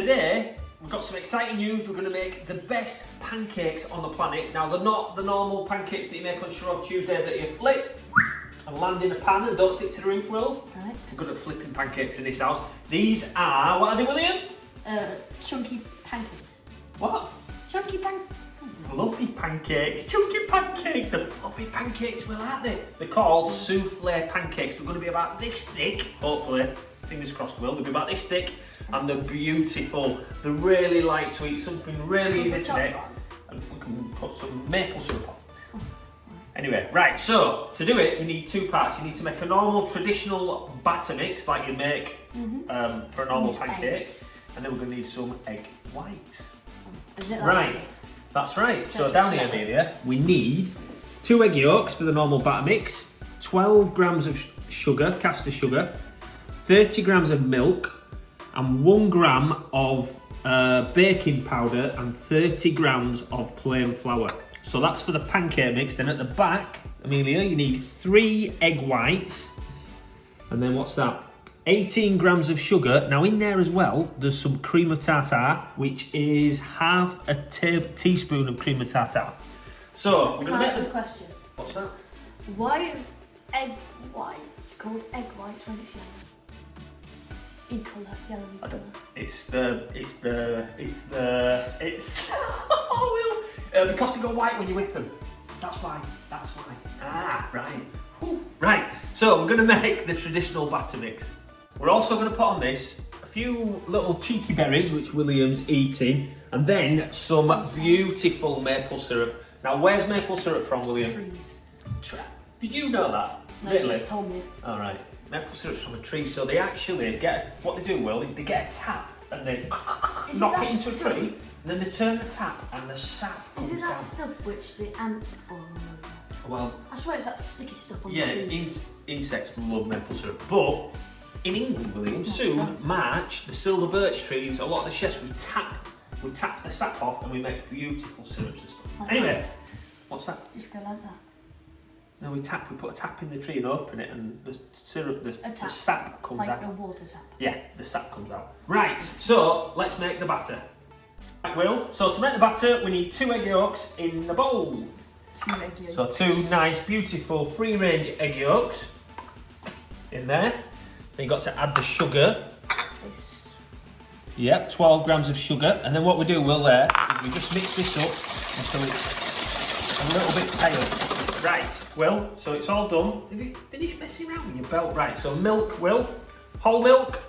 Today, we've got some exciting news. We're going to make the best pancakes on the planet. Now, they're not the normal pancakes that you make on Shrove Tuesday that you flip and land in a pan and don't stick to the roof, Will. Right. We're good at flipping pancakes in this house. These are, what are they, William? Chunky pancakes. What? Chunky pancakes. Fluffy pancakes, chunky pancakes. The fluffy pancakes, well, aren't they? They're called Souffle Pancakes. They're going to be about this thick, hopefully. Fingers crossed, Will. They'll be about this thick. And they're beautiful. They're really light to eat, something really easy to make. And we can put some maple syrup on. Anyway, right, so to do it, you need two parts. You need to make a normal traditional batter mix like you make for a normal pancake. And then we're going to need some egg whites. Is it right, that's right. So down here, Amelia, we need 2 egg yolks for the normal batter mix, 12 grams of sugar, caster sugar, 30 grams of milk, and 1 gram of baking powder and 30 grams of plain flour. So that's for the pancake mix. Then at the back, Amelia, you need 3 egg whites. And then what's that? 18 grams of sugar. Now in there as well, there's some cream of tartar, which is half a teaspoon of cream of tartar. So we're going to make a question. What's that? Why is egg whites called egg whites when it's yellow? Colour, yellowy colour. Oh, Will. Because they go white when you whip them. That's why. Ah, right. Whew. Right. So we're going to make the traditional batter mix. We're also going to put on this a few little cheeky berries, which William's eating, and then some beautiful maple syrup. Now, where's maple syrup from, William? Trees. Did you know that? No, really? you just told me. All right. Maple syrup's from a tree, so they actually get, what they do, Will, is they get a tap and they knock it into a tree, and then they turn the tap and the sap comes down. Is it that stuff which the ants are all over? Well, I swear it's that sticky stuff on yeah, the trees. insects love maple syrup, but in England, William, soon, March, the silver birch trees, a lot of the chefs, we tap the sap off and we make beautiful syrups and stuff. Like anyway, that. what's that? Just go like that. No, we put a tap in the tree and open it, and the syrup, the sap comes like out. Like a water tap. Yeah, the sap comes out. Right, so let's make the batter. Right, Will, so to make the batter, we need 2 egg yolks in the bowl. 2 egg yolks. So 2 nice, beautiful, free-range egg yolks in there. Then you've got to add the sugar. Yep, 12 grams of sugar. And then what we do, Will, there, is we just mix this up until it's a little bit pale. Right, Will, so it's all done. Have you finished messing around with your belt? Right, so milk, Will. Whole milk,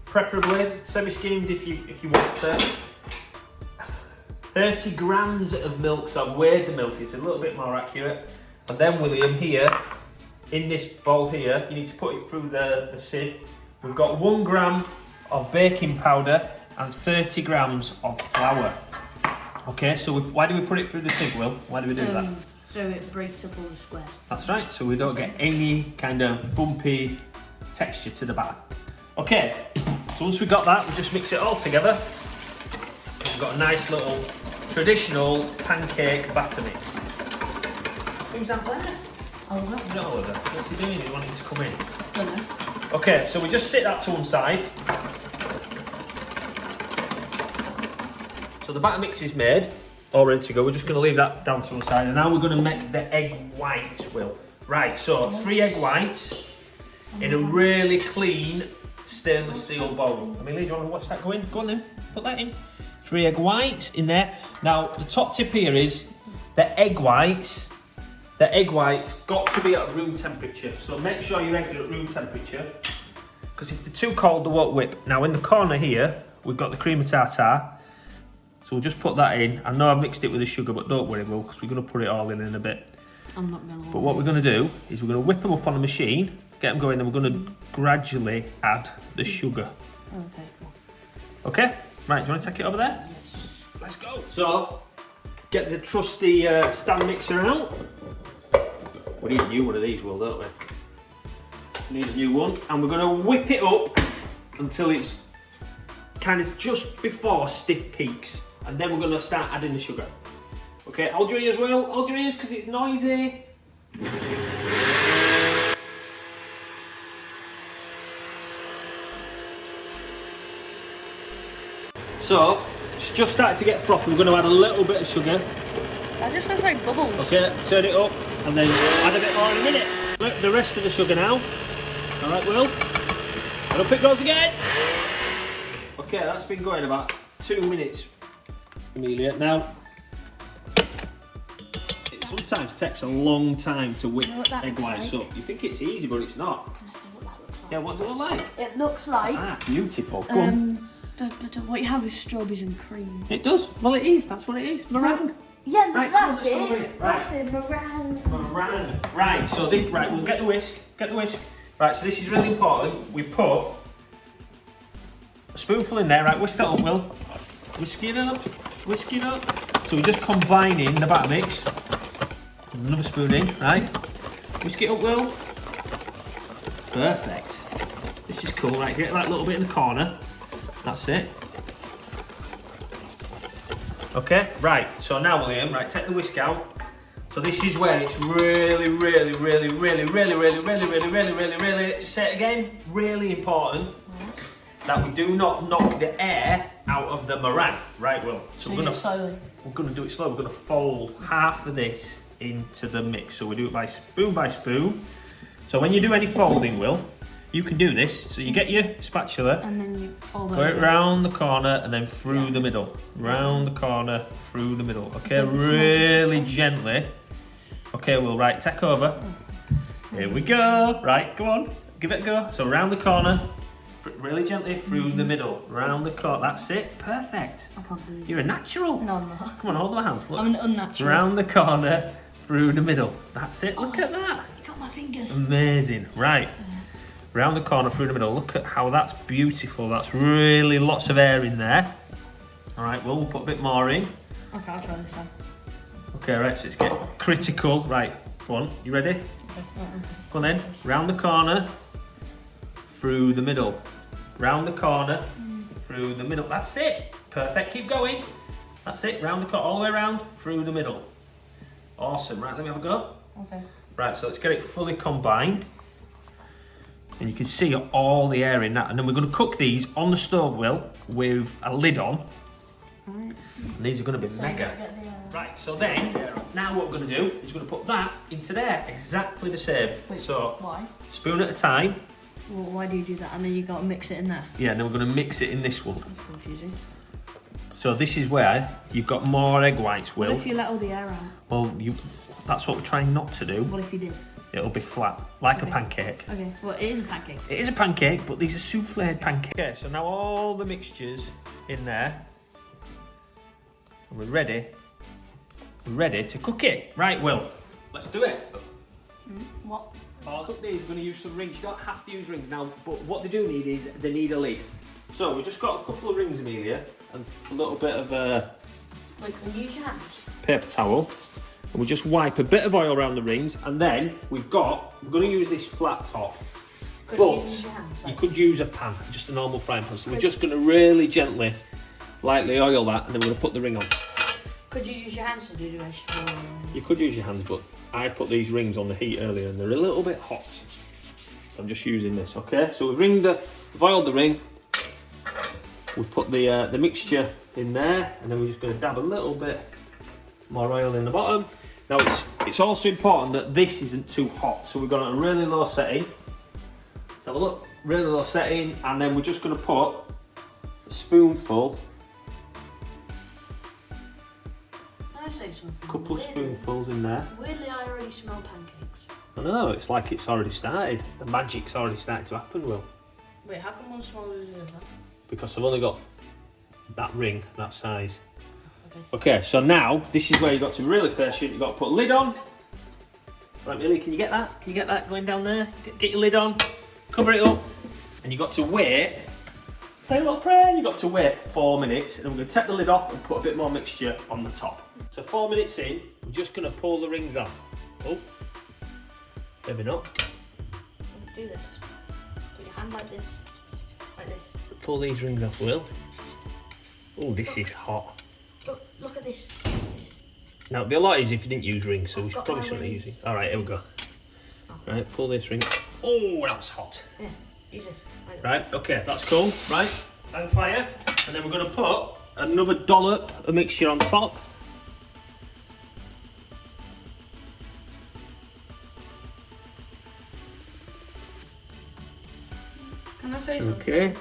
preferably. Semi-skimmed if you want to. 30 grams of milk, so I've weighed the milk. It's a little bit more accurate. And then, William, here, in this bowl here, you need to put it through the sieve. We've got 1 gram of baking powder and 30 grams of flour. Okay, so why do we put it through the sieve, Will? Why do we do that? So it breaks up all the squares. That's right, so we don't get any kind of bumpy texture to the batter. Okay, so once we've got that, we just mix it all together. We've got a nice little traditional pancake batter mix. Who's that there? Oliver. No, Oliver. What's he doing? He's wanting to come in. Don't know. Okay, so we just sit that to one side. So the batter mix is made, all ready to go. We're just going to leave that down to one side, and now we're going to make the egg whites, Will. Right, so 3 egg whites in a really clean stainless steel bowl. I mean, Lee, do you want to watch that go in? Go on then, put that in. 3 egg whites in there. Now, the top tip here is the egg whites got to be at room temperature. So make sure your eggs are at room temperature, because if they're too cold, they won't whip. Now, in the corner here, we've got the cream of tartar. So we'll just put that in. I know I've mixed it with the sugar, but don't worry, Will, because we're going to put it all in a bit. I'm not going to. But what we're going to do is we're going to whip them up on the machine, get them going, and we're going to gradually add the sugar. Okay, cool. Okay? Right, do you want to take it over there? Yes. Let's go. So, get the trusty stand mixer out. We need a new one of these, Will, don't we? Need a new one. And we're going to whip it up until it's kind of just before stiff peaks. And then we're going to start adding the sugar. Okay, hold your ears, Will. Hold your ears, because it's noisy. So, it's just started to get frothy. We're going to add a little bit of sugar. That just looks like bubbles. Okay, turn it up and then add a bit more in a minute. Look, the rest of the sugar now. All right, Will. And up it goes again. Okay, that's been going about 2 minutes, Amelia. Now, it sometimes takes a long time to whip egg whites up. You think it's easy, but it's not. Can I see what that looks like? Yeah, what does it look like? It looks like Beautiful. Go on. what you have with strawberries and cream. It does. Well, it is. That's what it is. Meringue. Yeah, Right, that's come on, let's go it. over it. That's it, meringue. Meringue. Right, so this, right, we'll get the whisk. Get the whisk. Right, so this is really important. We put a spoonful in there. Right, whisk that up, Will. Whisk it up. Whisk it up. So we're just combining the batter mix. Another spoon in, right? Whisk it up, Will. Perfect. This is cool. Right, get that little bit in the corner. That's it. Okay, right, so now William, right, take the whisk out. So this is where it's really, just say it again, really important that we do not knock the air out of the meringue, right, Will? So we're gonna do it slowly. We're gonna fold half of this into the mix. So we do it by spoon. So when you do any folding, Will, you can do this. So you get your spatula and then you fold it round the corner and then through the middle. Round the corner, through the middle. Okay, really gently. Okay, Will, right, take over. Here we go. Right, go on, give it a go. So round the corner, really gently through the middle. Round the corner, that's it, perfect. I can't believe it. You're a natural. No, I'm not. Come on, hold my hand. Look. I'm an unnatural. Round the corner, through the middle. That's it, look at that. You got my fingers. Amazing, right. Round the corner, through the middle. Look at how that's beautiful. That's really lots of air in there. All right, we'll put a bit more in. Okay, I'll try this one. Okay, right, so it's getting critical. Right, go on, you ready? Okay. Go on then. Round the corner, through the middle. Round the corner, through the middle. That's it. Perfect, keep going. That's it, round the corner, all the way around, through the middle. Awesome, right, let me have a go. Okay. Right, so let's get it fully combined. And you can see all the air in that. And then we're going to cook these on the stove, Will, with a lid on. Right. And these are going to be mega. Right, so then, now what we're going to do is we're going to put that into there, exactly the same. Wait, so, why? spoon at a time. Well, why do you do that? And then you got to mix it in there. Yeah, and then we're going to mix it in this one. That's confusing. So this is where you've got more egg whites, Will. What if you let all the air out? Well, that's what we're trying not to do. What if you did? It'll be flat, like a pancake. Okay, well, it is a pancake. It is a pancake, but these are souffled pancakes. Okay, so now all the mixtures in there. And we're ready. We're ready to cook it. Right, Will, let's do it. What? I'll cook these. We're going to use some rings. You don't have to use rings now, but what they do need is they need a lid. So we've just got a couple of rings, Amelia, and a little bit of Wait, can you use your hands? paper towel. And we'll just wipe a bit of oil around the rings, and then we're going to use this flat top. Could But you use your hands? you could use a pan, just a normal frying pan. So we're just going to really gently, lightly oil that, and then we're going to put the ring on. Could you use your hands to do the rest? You could use your hands, but I put these rings on the heat earlier, and they're a little bit hot. So I'm just using this, okay? So we've oiled the ring. We've put the mixture in there, and then we're just going to dab a little bit more oil in the bottom. Now it's also important that this isn't too hot, so we've got it on a really low setting. Let's have a look, really low setting, and then we're just going to put a spoonful, Can I say something? a couple of spoonfuls in there. Weirdly, I already smell pancakes. I know, it's like it's already started. The magic's already started to happen, Will. Wait, how come one smaller than the other? Because I've only got that ring, that size. Okay, so now this is where you've got to be really patient. You've got to put a lid on. Right, Millie, can you get that? Can you get that going down there? Get your lid on, cover it up, and you've got to wait. Say a little prayer. You've got to wait 4 minutes, and we're going to take the lid off and put a bit more mixture on the top. So 4 minutes in, we're just going to pull the rings off. Oh, maybe not. Do this. Put your hand like this. Like this. Pull these rings off, Will. Oh, this is hot. Look at this. Now, it'd be a lot easier if you didn't use rings, so we got probably my shouldn't rings. use it. All right, here we go. Oh. Right, pull this ring. Oh, that's hot. Yeah, use this. Like Right, okay, that's cool. Right, hang fire. And then we're going to put another dollop of mixture on top. Can I say something? Okay.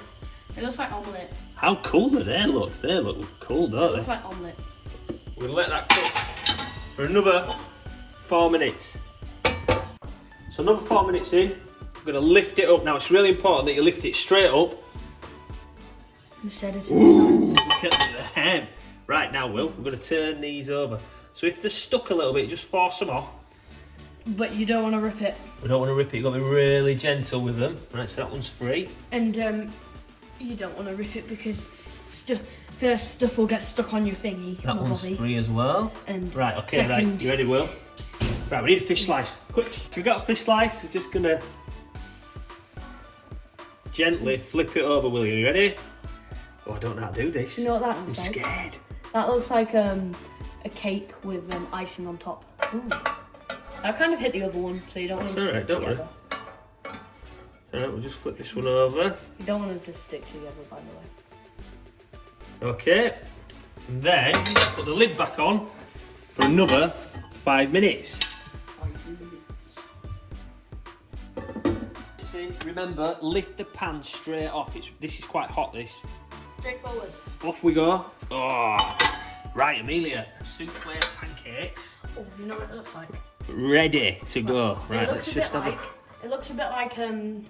It looks like omelette. How cool do they look? They look cool, don't It they? looks like omelette. We're going to let that cook for another 4 minutes. So another 4 minutes in, we're going to lift it up. Now it's really important that you lift it straight up. Instead of to the side. Look at them. Right, now Will, we're going to turn these over. So if they're stuck a little bit, just force them off. But you don't want to rip it. We don't want to rip it, you've got to be really gentle with them. Right, so that one's free. And you don't want to rip it because first stuff will get stuck on your thingy. That one's free as well. And right, okay, second, right, you ready, Will? Right, we need a fish slice. Quick, so we've got a fish slice, we're just going to gently flip it over, Will. You ready? Oh, I don't know how to do this. You know what that looks I'm like? scared. That looks like a cake with icing on top. Ooh. I kind of hit the other one, so you don't want them to stick Don't worry. together. Alright, we'll just flip this one over. You don't want them to stick together, by the way. Okay. And then put the lid back on for another 5 minutes. Remember, lift the pan straight off. This is quite hot, this. Straightforward. Off we go. Oh. Right, Amelia, souffle pancakes. Oh, you know what it looks like? Ready to go. Right, It let's looks a just bit have like. It looks a bit like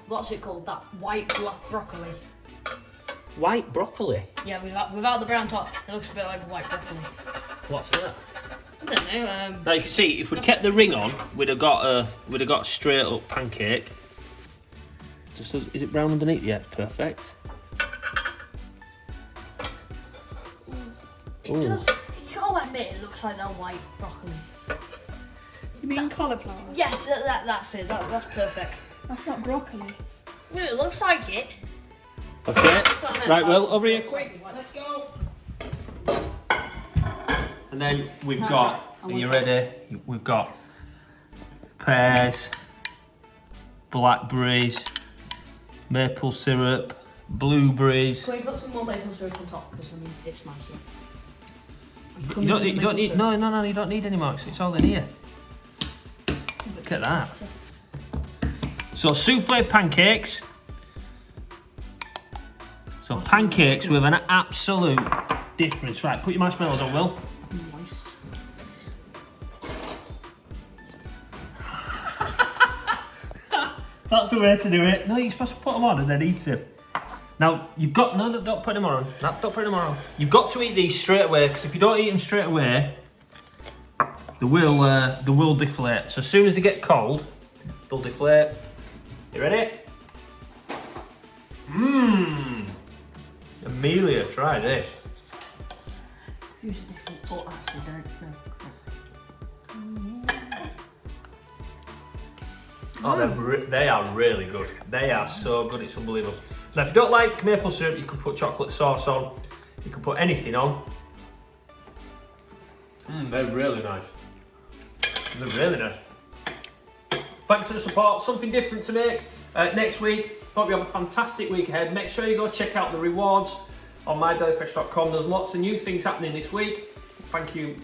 what's it called? That white broccoli. white broccoli. Yeah, without the brown top, it looks a bit like white broccoli. What's that? I don't know. Now you can see if we'd kept the ring on, we'd have got a straight up pancake. Just is it brown underneath? Yeah, perfect. It does. You gotta admit, it looks like that white broccoli. You mean cauliflower? Yes, that's it. That's perfect. That's not broccoli. Well, it looks like it. Okay. Right, Will, over here, quick. Let's go. And then we've got. Are you ready? We've got pears, blackberries, maple syrup, blueberries. Can we put some more maple syrup on top? Because I mean, it's nicer. You don't need. No, you don't need any more. It's all in here. Look at that. So souffle pancakes. So pancakes with an absolute difference. Right, put your marshmallows on, Will. Nice. That's the way to do it. No, you're supposed to put them on and then eat them. Now, you've got... No, don't put them on. No, don't put them on. You've got to eat these straight away, because if you don't eat them straight away, they will deflate. So as soon as they get cold, they'll deflate. You ready? Mmm. Amelia, try this. Use a different pot, actually, don't. Oh, they are really good. They are so good, it's unbelievable. Now, if you don't like maple syrup, you can put chocolate sauce on. You can put anything on. They're really nice. They're really nice. Thanks for the support. Something different to make next week. Hope you have a fantastic week ahead. Make sure you go check out the rewards on mydailyfresh.com. There's lots of new things happening this week. Thank you.